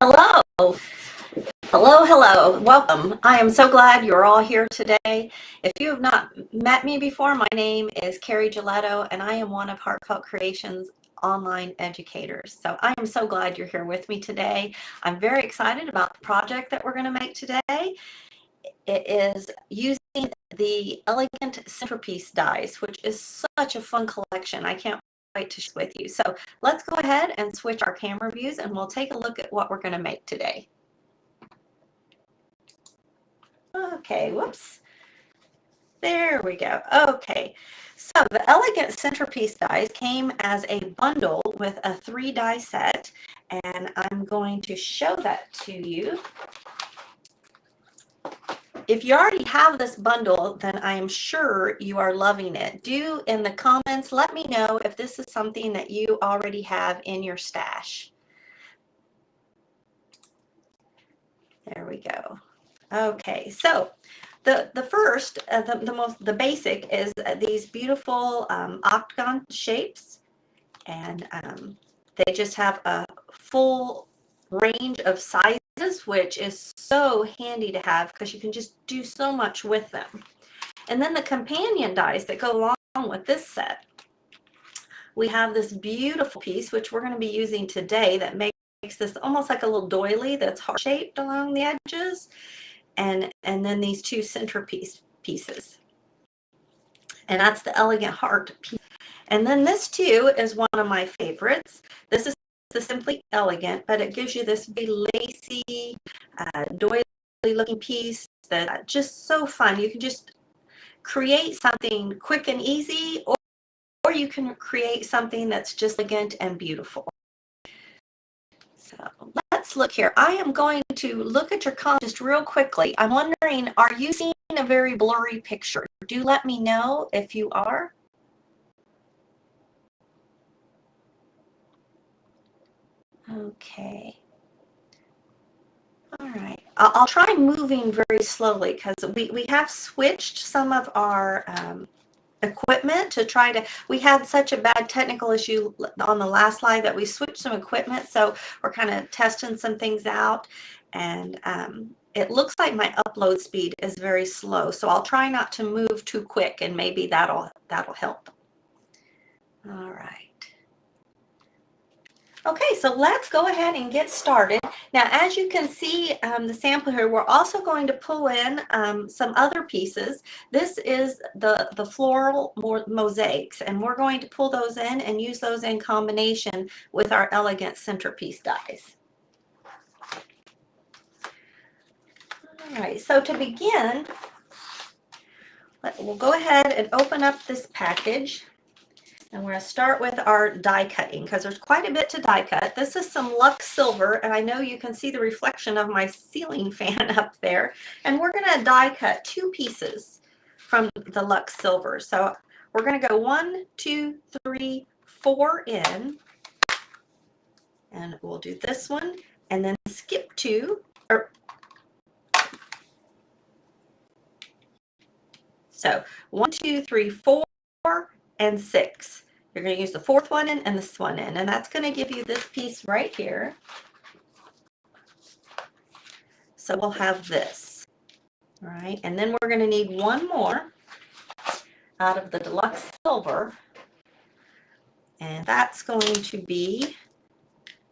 Hello, hello. Welcome. I am so glad you're all here today. If you have not met me before, my name is Carrie Gilletto, and I am one of Heartfelt Creations online educators. So I am so glad you're here with me today. I'm very excited about the project that we're going to make today. It is using the Elegant Centerpiece dies, which is such a fun collection. I can't wait to share with you. So let's go ahead and switch our camera views and we'll take a look at what we're going to make today. Okay, whoops. There we go. Okay, so the Elegant Centerpiece dies came as a bundle with a 3-die set, and I'm going to show that to you. If you already have this bundle, then I am sure you are loving it. Do in the comments let me know if this is something that you already have in your stash. There we go. Okay, so the first, the basic is these beautiful octagon shapes, and they just have a full range of sizes, which is so handy to have because you can just do so much with them. And then the companion dies that go along with this set. We have this beautiful piece, which we're going to be using today, that makes this almost like a little doily that's heart-shaped along the edges. And then these two centerpiece pieces. And that's the Elegant Heart piece. And then this too is one of my favorites. This is the Simply Elegant, but it gives you this very lacy, doily looking piece that's just so fun. You can just create something quick and easy, or you can create something that's just elegant and beautiful. So let's look here. I am going to look at your comments just real quickly. I'm wondering, are you seeing a very blurry picture? Do let me know if you are. Okay. All right. I'll try moving very slowly because we have switched some of our equipment to try to, we had such a bad technical issue on the last slide that we switched some equipment, so we're kind of testing some things out, and it looks like my upload speed is very slow, so I'll try not to move too quick, and maybe that'll help. All right. Okay, so let's go ahead and get started. Now, as you can see the sample here, we're also going to pull in some other pieces. This is the floral mosaics, and we're going to pull those in and use those in combination with our Elegant Centerpiece dies. All right, so to begin, we'll go ahead and open up this package. And we're going to start with our die cutting because there's quite a bit to die cut. This is some Lux Silver, and I know you can see the reflection of my ceiling fan up there. And we're going to die cut 2 pieces from the Lux Silver. So we're going to go 1, 2, 3, 4 in. And we'll do this one and then skip 2. So 1, 2, 3, 4, and 6. You're going to use the 4th one in and this one in, and that's going to give you this piece right here. So we'll have this. All right, and then we're going to need one more out of the Deluxe Silver, and that's going to be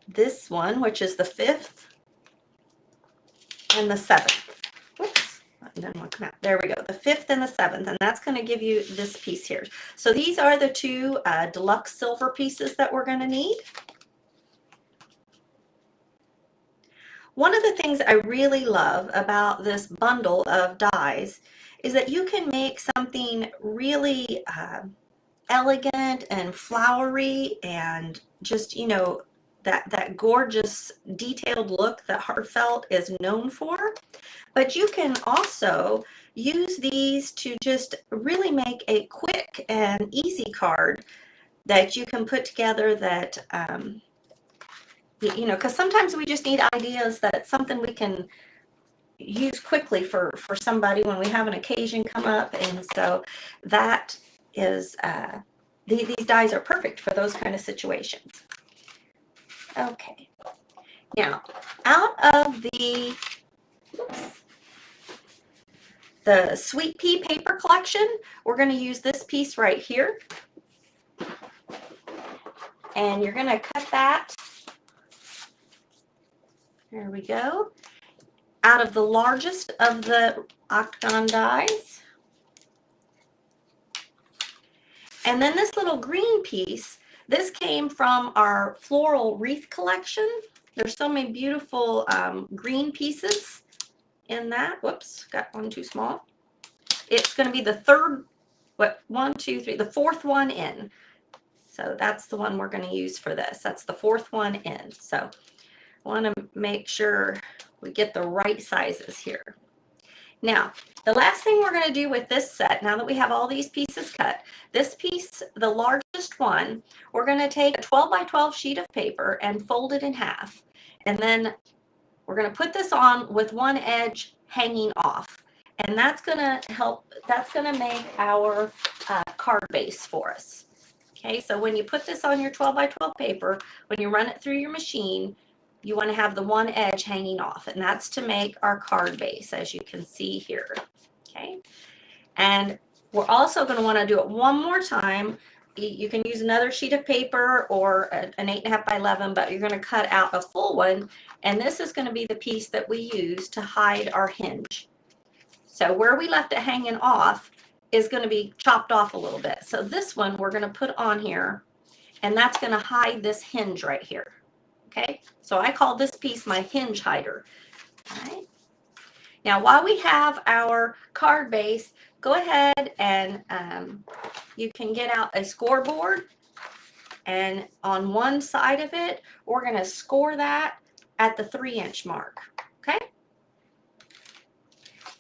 this one, which is the 5th and the 7th. Whoops. There we go, the 5th and the 7th, and that's going to give you this piece here. So these are the 2 Deluxe Silver pieces that we're going to need. One of the things I really love about this bundle of dies is that you can make something really elegant and flowery and just, you know, that gorgeous detailed look that Heartfelt is known for. But you can also use these to just really make a quick and easy card that you can put together that, you know, because sometimes we just need ideas, that something we can use quickly for somebody when we have an occasion come up. And so that is, these dies are perfect for those kind of situations. Okay. Now, out of the Sweet Pea paper collection, we're going to use this piece right here. And you're going to cut that. There we go. Out of the largest of the octagon dies. And then this little green piece, this came from our floral wreath collection. There's so many beautiful green pieces in that. Whoops, got one too small. It's going to be the third, the fourth one in. So that's the one we're going to use for this. That's the fourth one in. So I want to make sure we get the right sizes here. Now, the last thing we're going to do with this set, now that we have all these pieces cut, this piece, the largest one, we're going to take a 12 by 12 sheet of paper and fold it in half. And then we're going to put this on with one edge hanging off. And that's going to make our card base for us. Okay, so when you put this on your 12 by 12 paper, when you run it through your machine, you want to have the one edge hanging off, and that's to make our card base, as you can see here. Okay, and we're also going to want to do it one more time. You can use another sheet of paper or an 8.5 by 11, but you're going to cut out a full one, and this is going to be the piece that we use to hide our hinge. So where we left it hanging off is going to be chopped off a little bit. So this one we're going to put on here, and that's going to hide this hinge right here. Okay, so I call this piece my hinge hider. All right. Now, while we have our card base, go ahead and you can get out a scoreboard, and on one side of it, we're going to score that at the 3-inch mark. Okay,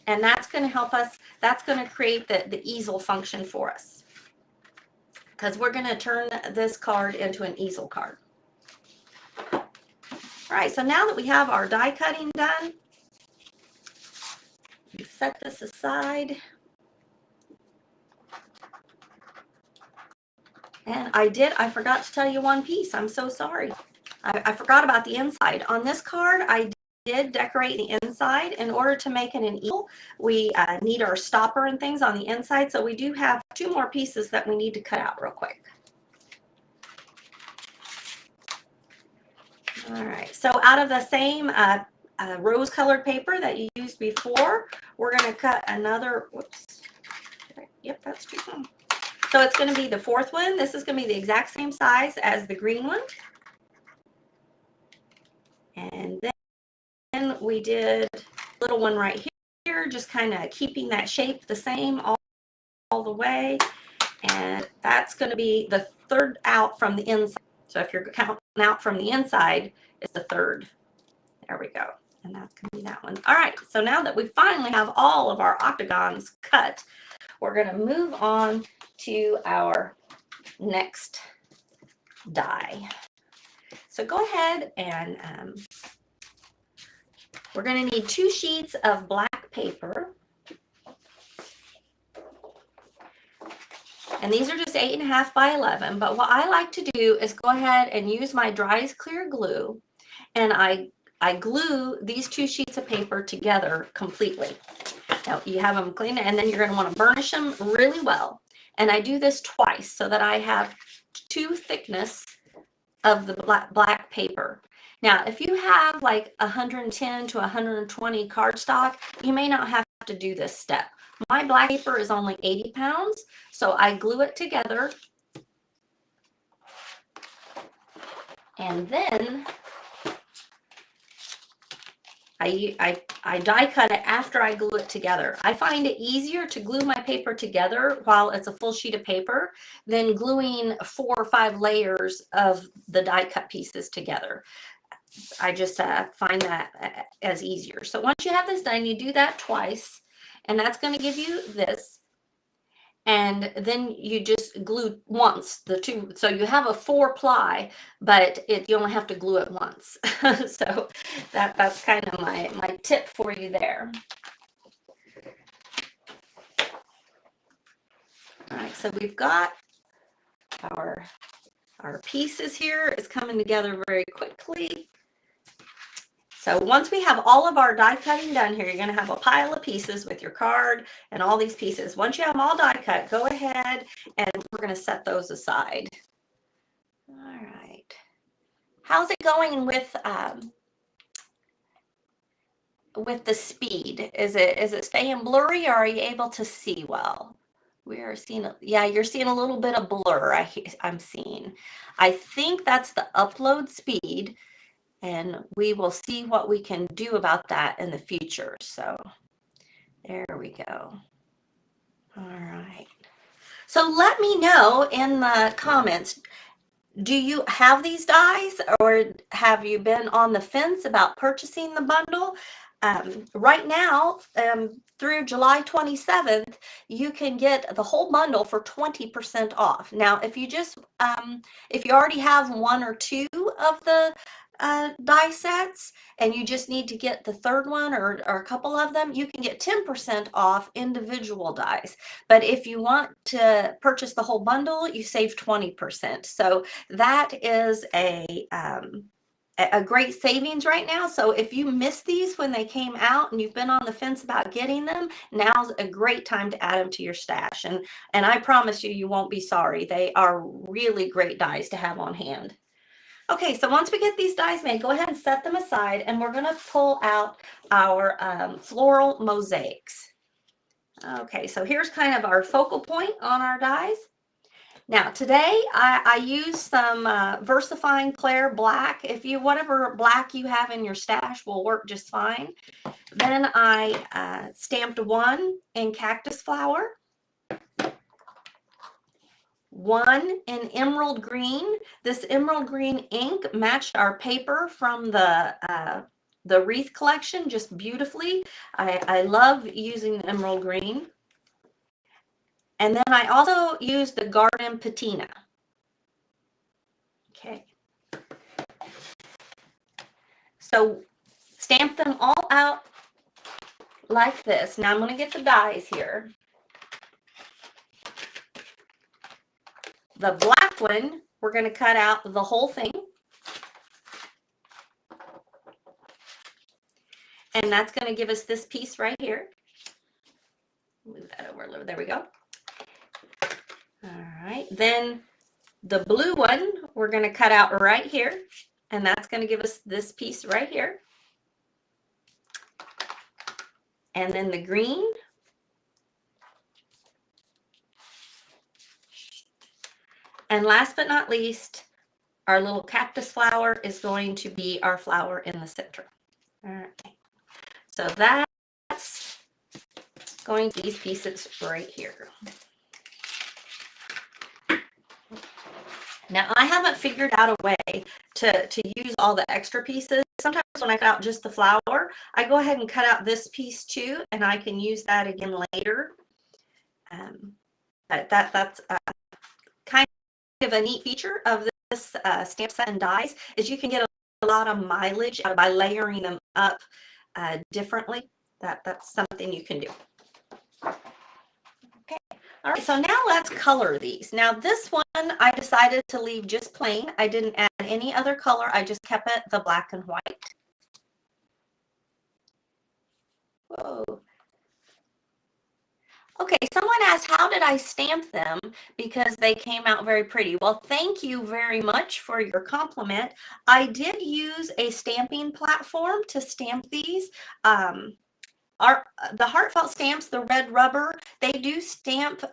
and that's going to help us. That's going to create the easel function for us, because we're going to turn this card into an easel card. All right, so now that we have our die cutting done, set this aside. And I forgot to tell you one piece. I'm so sorry. I forgot about the inside. On this card, I did decorate the inside. In order to make it an eagle, we need our stopper and things on the inside. So we do have 2 more pieces that we need to cut out real quick. All right, so out of the same rose colored paper that you used before, we're going to cut another, whoops, yep, that's too small. So it's going to be the 4th one. This is going to be the exact same size as the green one. And then we did a little one right here, just kind of keeping that shape the same all the way. And that's going to be the 3rd out from the inside. So if you're counting out from the inside, it's the 3rd. There we go. And that's going to be that one. All right. So now that we finally have all of our octagons cut, we're going to move on to our next die. So go ahead and we're going to need 2 sheets of black paper. And these are just 8.5 by 11. But what I like to do is go ahead and use my dryest clear glue, and I glue these 2 sheets of paper together completely. Now you have them clean, and then you're going to want to burnish them really well. And I do this twice so that I have 2 thickness of the black paper. Now, if you have like 110 to 120 cardstock, you may not have to do this step. My black paper is only 80 pounds, so I glue it together. And then I die cut it after I glue it together. I find it easier to glue my paper together while it's a full sheet of paper than gluing 4 or 5 layers of the die cut pieces together. I just find that as easier. So once you have this done, you do that twice, and that's going to give you this. And then you just glue once, the 2. So you have a 4-ply, but you only have to glue it once. So that's kind of my tip for you there. All right, so we've got our pieces here. It's coming together very quickly. So once we have all of our die cutting done here, you're going to have a pile of pieces with your card and all these pieces. Once you have them all die cut, go ahead and we're going to set those aside. All right. How's it going with the speed? Is it staying blurry, or are you able to see well? We are seeing, yeah, you're seeing a little bit of blur. I'm seeing. I think that's the upload speed, and we will see what we can do about that in the future. So there we go. All right. So let me know in the comments, do you have these dies, or have you been on the fence about purchasing the bundle? Right now, through July 27th, you can get the whole bundle for 20% off. Now, if you already have one or two of the die sets and you just need to get the third one or a couple of them, you can get 10% off individual dies. But if you want to purchase the whole bundle, you save 20%. So that is a great savings right now. So if you missed these when they came out and you've been on the fence about getting them, now's a great time to add them to your stash. And I promise you won't be sorry. They are really great dies to have on hand. Okay, so once we get these dies made, go ahead and set them aside, and we're going to pull out our floral mosaics. Okay, so here's kind of our focal point on our dies. Now today I use some VersaFine Clair black. Whatever black you have in your stash will work just fine. Then I stamped one in cactus flower, one in emerald green. This emerald green ink matched our paper from the wreath collection just beautifully. I love using the emerald green. And then I also used the garden patina. Okay. So stamp them all out like this. Now I'm going to get the dies here. The black one, we're going to cut out the whole thing. And that's going to give us this piece right here. Move that over a little. There we go. All right. Then the blue one, we're going to cut out right here. And that's going to give us this piece right here. And then the green. And last but not least, our little cactus flower is going to be our flower in the center. All right. So that's going to these pieces right here. Now I haven't figured out a way to use all the extra pieces. Sometimes when I cut out just the flower, I go ahead and cut out this piece too, and I can use that again later. That's kind of a neat feature of this stamp set and dies, is you can get a lot of mileage by layering them up differently. That's something you can do. Okay. All right, so now let's color these. Now this one I decided to leave just plain. I didn't add any other color. I just kept it the black and white. Whoa. Okay, someone asked, how did I stamp them? Because they came out very pretty. Well, thank you very much for your compliment. I did use a stamping platform to stamp these. The Heartfelt stamps, the red rubber, they do stamp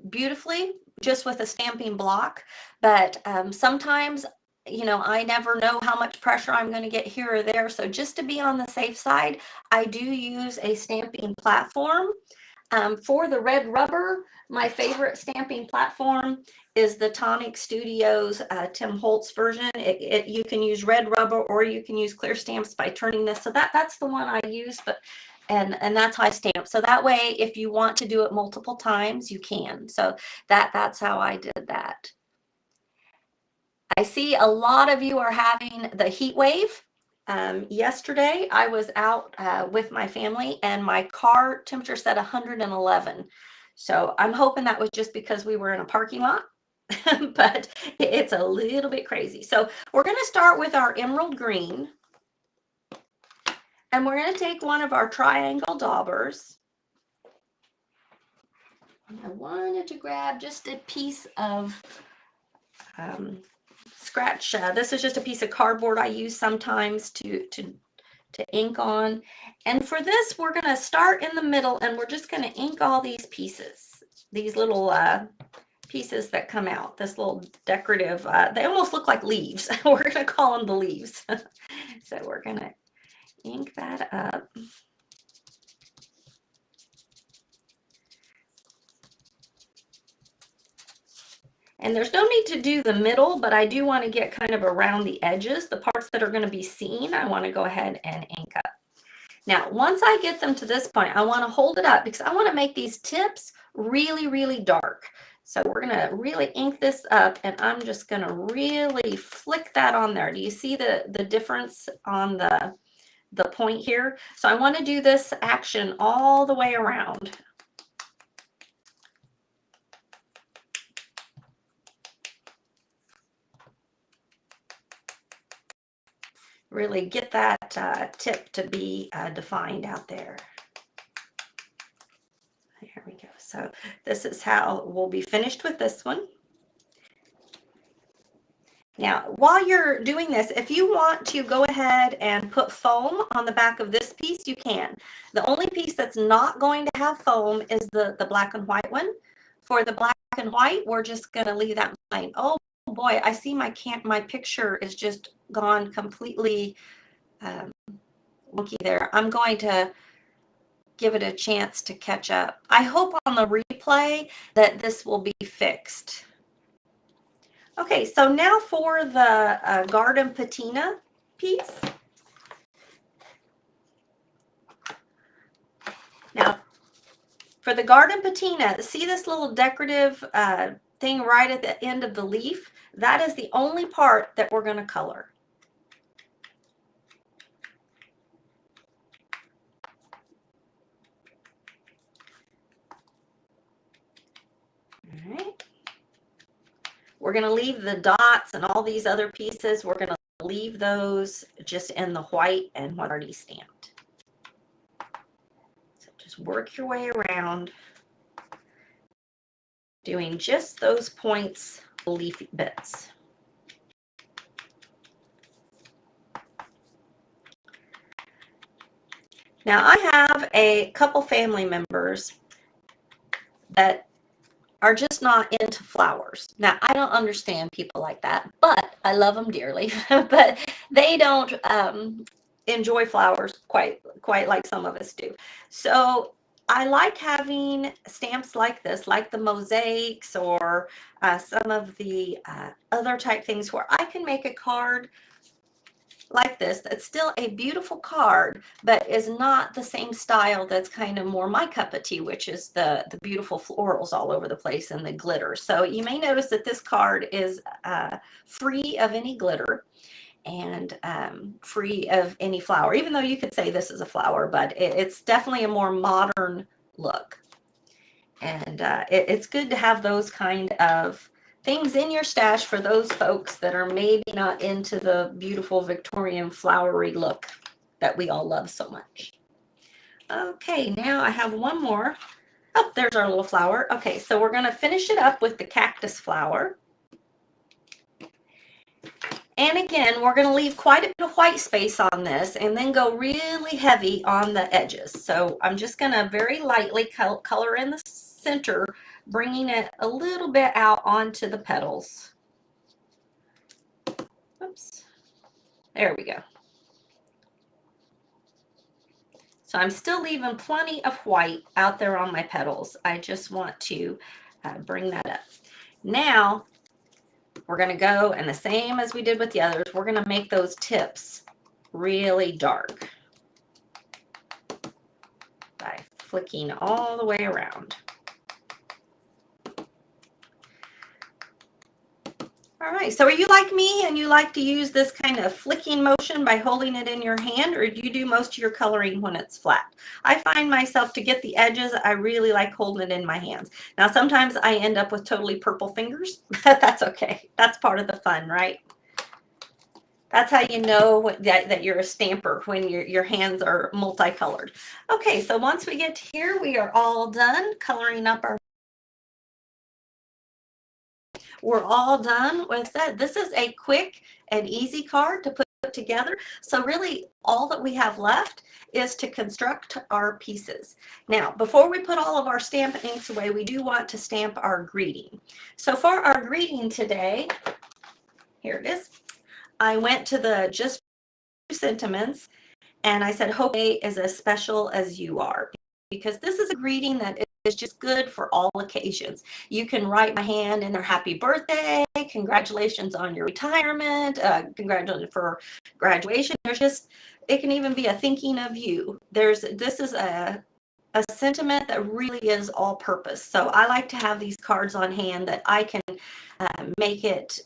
beautifully just with a stamping block. But sometimes, I never know how much pressure I'm going to get here or there. So just to be on the safe side, I do use a stamping platform. For the red rubber, my favorite stamping platform is the Tonic Studios Tim Holtz version. You can use red rubber or you can use clear stamps by turning this. So that's the one I use, and that's how I stamp. So that way, if you want to do it multiple times, you can. So that's how I did that. I see a lot of you are having the heat wave. Yesterday, I was out with my family and my car temperature said 111. So I'm hoping that was just because we were in a parking lot, but it's a little bit crazy. So we're going to start with our emerald green. And we're going to take one of our triangle daubers. I wanted to grab just a piece of scratch. This is just a piece of cardboard I use sometimes to ink on. And for this, we're going to start in the middle and we're just going to ink all these pieces, these little pieces that come out, this little decorative, they almost look like leaves. We're going to call them the leaves. So we're going to ink that up. And there's no need to do the middle, but I do want to get kind of around the edges, the parts that are going to be seen. I want to go ahead and ink up. Now, once I get them to this point, I want to hold it up because I want to make these tips really, really dark. So we're going to really ink this up, and I'm just going to really flick that on there. Do you see the difference on the point here? So I want to do this action all the way around. Really get that tip to be defined out there. There we go. So this is how we'll be finished with this one. Now, while you're doing this, if you want to go ahead and put foam on the back of this piece, you can. The only piece that's not going to have foam is the black and white one. For the black and white, we're just going to leave that plain. Oh boy, I see my picture is just gone completely wonky there. I'm going to give it a chance to catch up. I hope on the replay that this will be fixed. Okay, so now for the garden patina piece. Now, for the garden patina, see this little decorative thing right at the end of the leaf? That is the only part that we're going to color. All right. We're going to leave the dots and all these other pieces. We're going to leave those just in the white and what already stamped. So just work your way around, doing just those points, leafy bits. Now I have a couple family members that are just not into flowers. Now, I don't understand people like that, but I love them dearly. But they don't enjoy flowers quite like some of us do. So I like having stamps like this, like the mosaics or some of the other type things where I can make a card like this that's still a beautiful card, but is not the same style that's kind of more my cup of tea, which is the beautiful florals all over the place and the glitter. So you may notice that this card is free of any glitter and free of any flower, even though you could say this is a flower, but it's definitely a more modern look. And it's good to have those kind of things in your stash for those folks that are maybe not into the beautiful Victorian flowery look that we all love so much. Okay, now I have one more. Oh, there's our little flower. Okay, so we're going to finish it up with the cactus flower. And again, we're going to leave quite a bit of white space on this and then go really heavy on the edges. So I'm just going to very lightly color in the center, bringing it a little bit out onto the petals. Oops. There we go. So I'm still leaving plenty of white out there on my petals. I just want to bring that up. Now we're going to go, and the same as we did with the others, we're going to make those tips really dark by flicking all the way around. All right, so are you like me and you like to use this kind of flicking motion by holding it in your hand, or do you do most of your coloring when it's flat? I find myself to get the edges, I really like holding it in my hands. Now, sometimes I end up with totally purple fingers, but that's okay. That's part of the fun, right? That's how you know that you're a stamper, when your hands are multicolored. Okay, so once we get here, we are all done coloring up our. We're all done with that. This is a quick and easy card to put together. So really all that we have left is to construct our pieces. Now, before we put all of our stamp inks away, we do want to stamp our greeting. So for our greeting today, here it is. I went to the Just Sentiments and I said, hope today is as special as you are, because this is a greeting that is just good for all occasions. You can write by hand in their happy birthday, congratulations on your retirement, congratulations for graduation. There's just, it can even be a thinking of you. This is a sentiment that really is all purpose. So I like to have these cards on hand that I can make it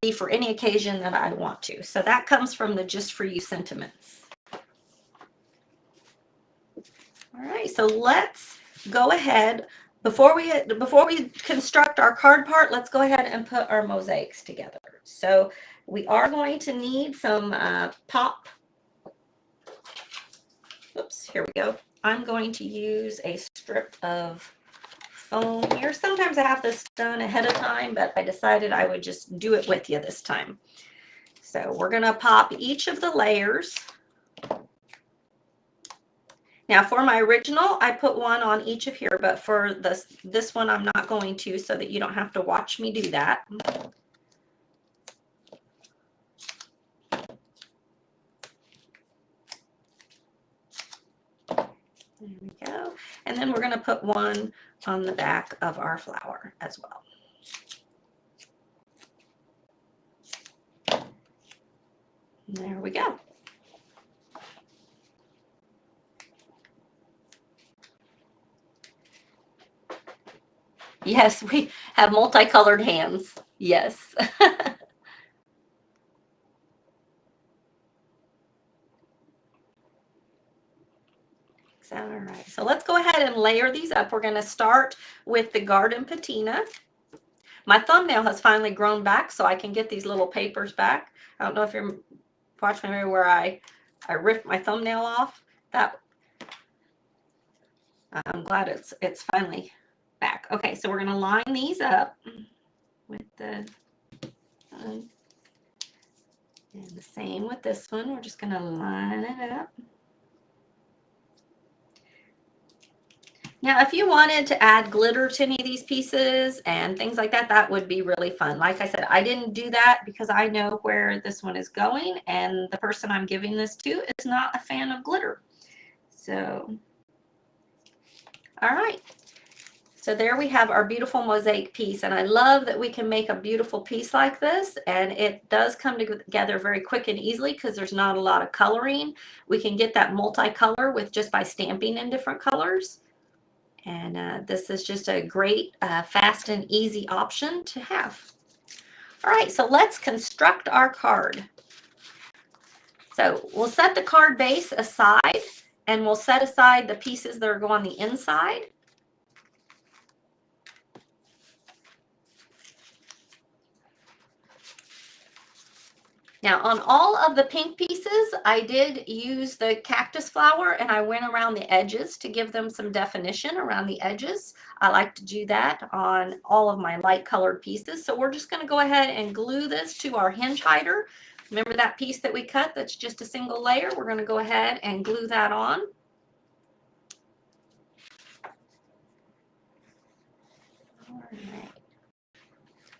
be for any occasion that I want to. So that comes from the Just For You sentiments. All right, so let's go ahead. Before we construct our card part, let's go ahead and put our mosaics together. So we are going to need some pop. Oops, here we go. I'm going to use a strip of foam here. Sometimes I have this done ahead of time, but I decided I would just do it with you this time. So we're going to pop each of the layers. Now for my original, I put one on each of here, but for this one, I'm not going to, so that you don't have to watch me do that. There we go. And then we're going to put one on the back of our flower as well. There we go. Yes, we have multicolored hands. Yes. All right, so let's go ahead and layer these up. We're going to start with the garden patina. My thumbnail has finally grown back, so I can get these little papers back. I don't know if you're watching me where I ripped my thumbnail off. That I'm glad it's finally back. Okay, so we're going to line these up with the and the same with this one. We're just going to line it up. Now, if you wanted to add glitter to any of these pieces and things like that, that would be really fun. Like I said, I didn't do that because I know where this one is going, and the person I'm giving this to is not a fan of glitter. So, all right. So there we have our beautiful mosaic piece, and I love that we can make a beautiful piece like this, and it does come together very quick and easily because there's not a lot of coloring. We can get that multicolor with just by stamping in different colors. And this is just a great, fast and easy option to have. All right, so let's construct our card. So we'll set the card base aside, and we'll set aside the pieces that are going on the inside. Now on all of the pink pieces, I did use the cactus flower, and I went around the edges to give them some definition around the edges. I like to do that on all of my light colored pieces. So we're just going to go ahead and glue this to our hinge hider. Remember that piece that we cut that's just a single layer? We're going to go ahead and glue that on. All right.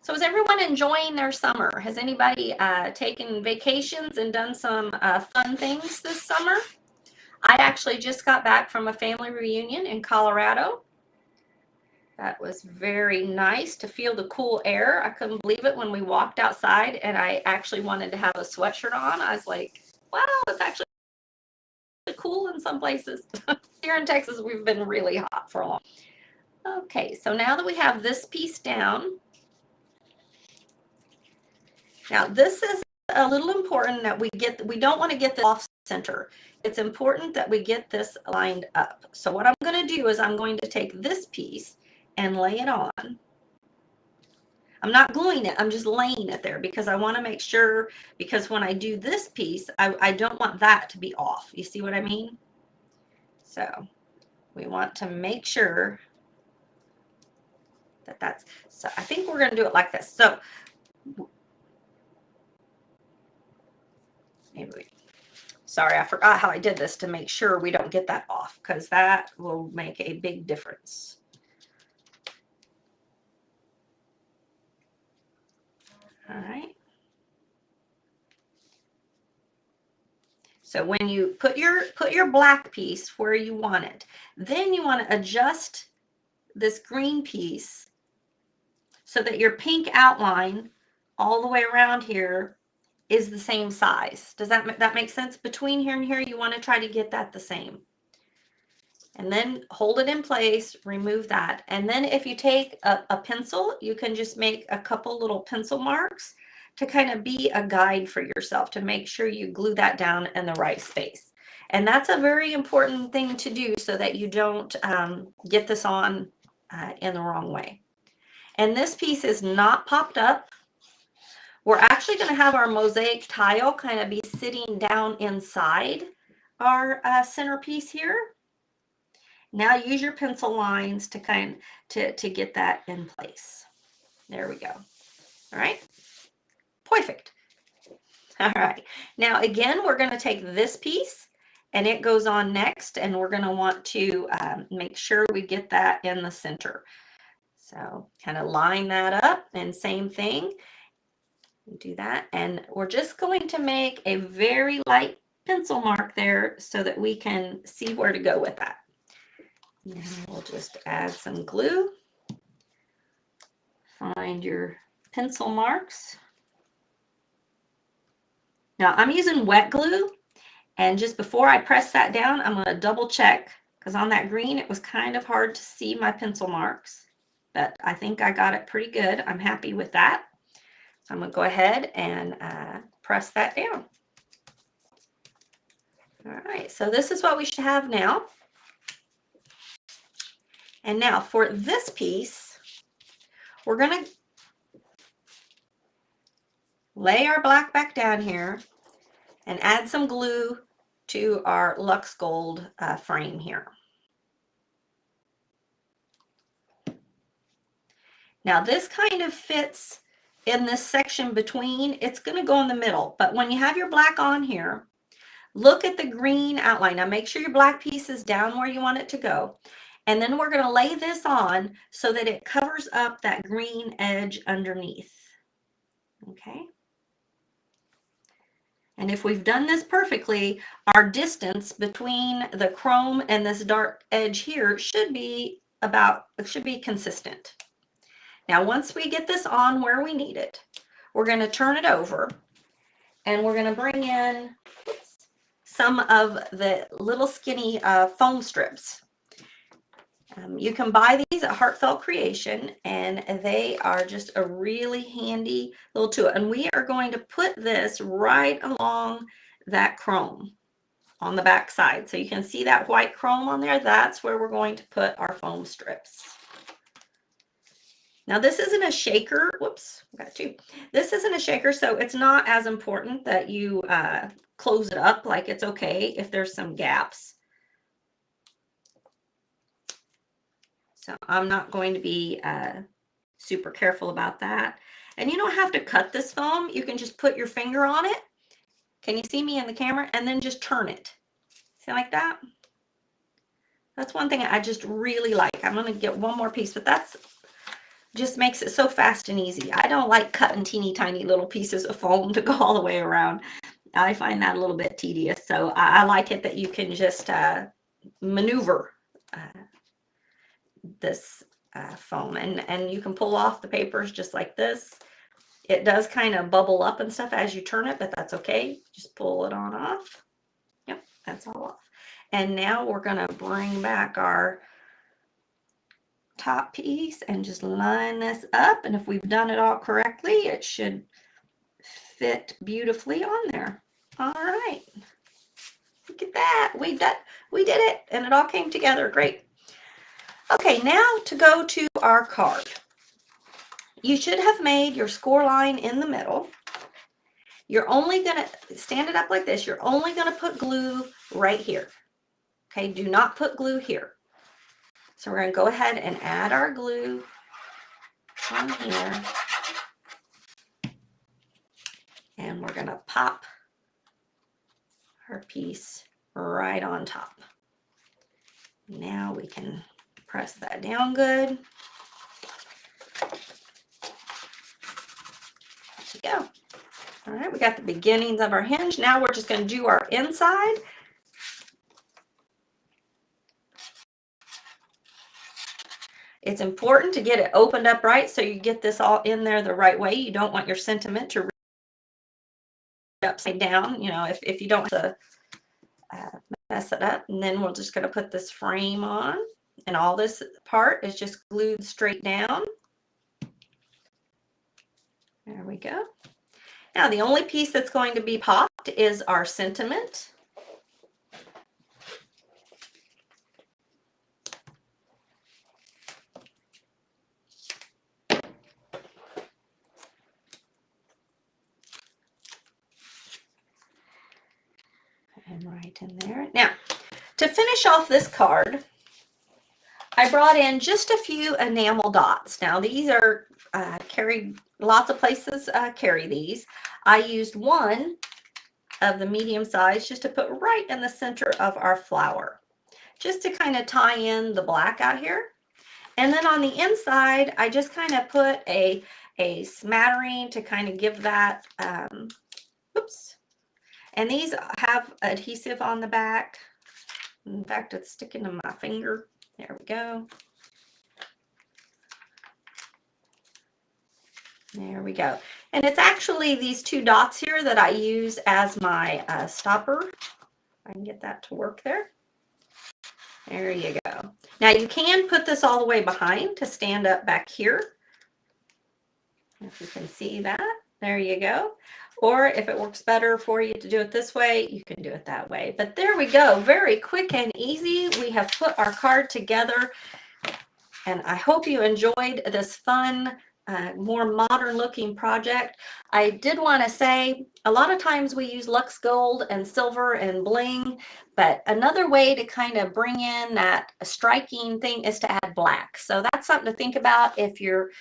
So is everyone enjoying their summer? Has anybody taken vacations and done some fun things this summer? I actually just got back from a family reunion in Colorado. That was very nice to feel the cool air. I couldn't believe it when we walked outside and I actually wanted to have a sweatshirt on. I was like, wow, it's actually cool in some places. Here in Texas, we've been really hot for a long time. Okay, so now that we have this piece down, now this is a little important that we don't want to get this off center. It's important that we get this lined up. So what I'm going to do is I'm going to take this piece and lay it on. I'm not gluing it, I'm just laying it there because I want to make sure, because when I do this piece, I don't want that to be off. You see what I mean? So we want to make sure that that's, so I think we're going to do it like this. So maybe we, sorry, I forgot how I did this to make sure we don't get that off, because that will make a big difference. All right. So when you put your black piece where you want it, then you want to adjust this green piece so that your pink outline all the way around here is the same size. Does that make sense? Between here and here, you want to try to get that the same. And then hold it in place, remove that. And then if you take a pencil, you can just make a couple little pencil marks to kind of be a guide for yourself to make sure you glue that down in the right space. And that's a very important thing to do so that you don't get this on in the wrong way. And this piece is not popped up. We're actually going to have our mosaic tile kind of be sitting down inside our centerpiece here. Now use your pencil lines to to get that in place. There we go. All right. Perfect. All right. Now again, we're going to take this piece and it goes on next, and we're going to want to make sure we get that in the center. So kind of line that up, and same thing. Do that, and we're just going to make a very light pencil mark there so that we can see where to go with that. Now we'll just add some glue. Find your pencil marks. Now I'm using wet glue, and just before I press that down, I'm going to double check, because on that green it was kind of hard to see my pencil marks, but I think I got it pretty good. I'm happy with that. So I'm going to go ahead and press that down. All right, so this is what we should have now. And now for this piece, we're going to lay our black back down here and add some glue to our Luxe Gold frame here. Now this kind of fits in this section between. It's going to go in the middle, but when you have your black on here, look at the green outline. Now make sure your black piece is down where you want it to go. And then we're going to lay this on so that it covers up that green edge underneath. Okay. And if we've done this perfectly, our distance between the chrome and this dark edge here should be consistent. Now, once we get this on where we need it, we're going to turn it over, and we're going to bring in some of the little skinny foam strips. You can buy these at Heartfelt Creation, and they are just a really handy little tool. And we are going to put this right along that chrome on the back side. So you can see that white chrome on there. That's where we're going to put our foam strips. Now this isn't a shaker. Whoops, I got two. This isn't a shaker, so it's not as important that you close it up. Like, it's okay if there's some gaps. So I'm not going to be super careful about that. And you don't have to cut this foam. You can just put your finger on it. Can you see me in the camera? And then just turn it. See, like that? That's one thing I just really like. I'm going to get one more piece, but that's just makes it so fast and easy. I don't like cutting teeny tiny little pieces of foam to go all the way around. I find that a little bit tedious. So I like it that you can just maneuver this foam, and you can pull off the papers just like this. It does kind of bubble up and stuff as you turn it, but that's okay. Just pull it on off. Yep, that's all off. And now we're going to bring back our top piece and just line this up. And if we've done it all correctly, it should fit beautifully on there. All right. Look at that. We did it, and it all came together great. Okay, now to go to our card. You should have made your score line in the middle. You're only going to stand it up like this. You're only going to put glue right here. Okay, do not put glue here. So we're going to go ahead and add our glue on here. And we're going to pop our piece right on top. Now we can press that down good. There we go. All right, we got the beginnings of our hinge. Now we're just going to do our inside. It's important to get it opened up right so you get this all in there the right way. You don't want your sentiment to read upside down, you know, if you don't want to mess it up. And then we're just going to put this frame on, and all this part is just glued straight down. There we go. Now the only piece that's going to be popped is our sentiment. And right in there. Now, to finish off this card, I brought in just a few enamel dots. Now these are carried, lots of places carry these. I used one of the medium size just to put right in the center of our flower, just to kind of tie in the black out here. And then on the inside, I just kind of put a smattering to kind of give that, oops. And these have adhesive on the back. In fact, it's sticking to my finger. There we go. There we go. And it's actually these two dots here that I use as my stopper. I can get that to work there. There you go. Now you can put this all the way behind to stand up back here. If you can see that, there you go. Or if it works better for you to do it this way, you can do it that way. But there we go, very quick and easy. We have put our card together, and I hope you enjoyed this fun, more modern looking project. I did want to say, a lot of times we use Lux Gold and silver and bling, but another way to kind of bring in that striking thing is to add black. So that's something to think about. If you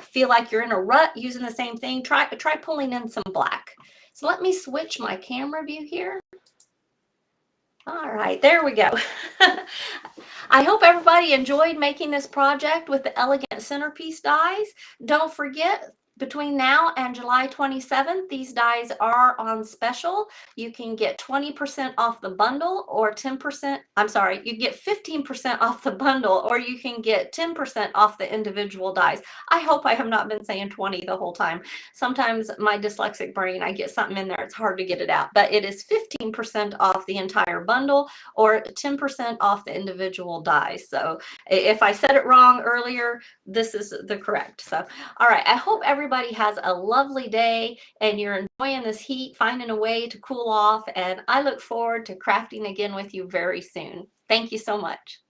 feel like you're in a rut using the same thing, try pulling in some black. So let me switch my camera view here. All right, there we go. I hope everybody enjoyed making this project with the elegant centerpiece dies. Don't forget, between now and July 27th, these dies are on special. You can get 20% off the bundle, or 10%, I'm sorry, you get 15% off the bundle, or you can get 10% off the individual dies. I hope I have not been saying 20 the whole time. Sometimes my dyslexic brain, I get something in there, it's hard to get it out. But it is 15% off the entire bundle, or 10% off the individual dies. So if I said it wrong earlier, this is the correct. So, all right, I hope everybody has a lovely day and you're enjoying this heat, finding a way to cool off, and I look forward to crafting again with you very soon. Thank you so much.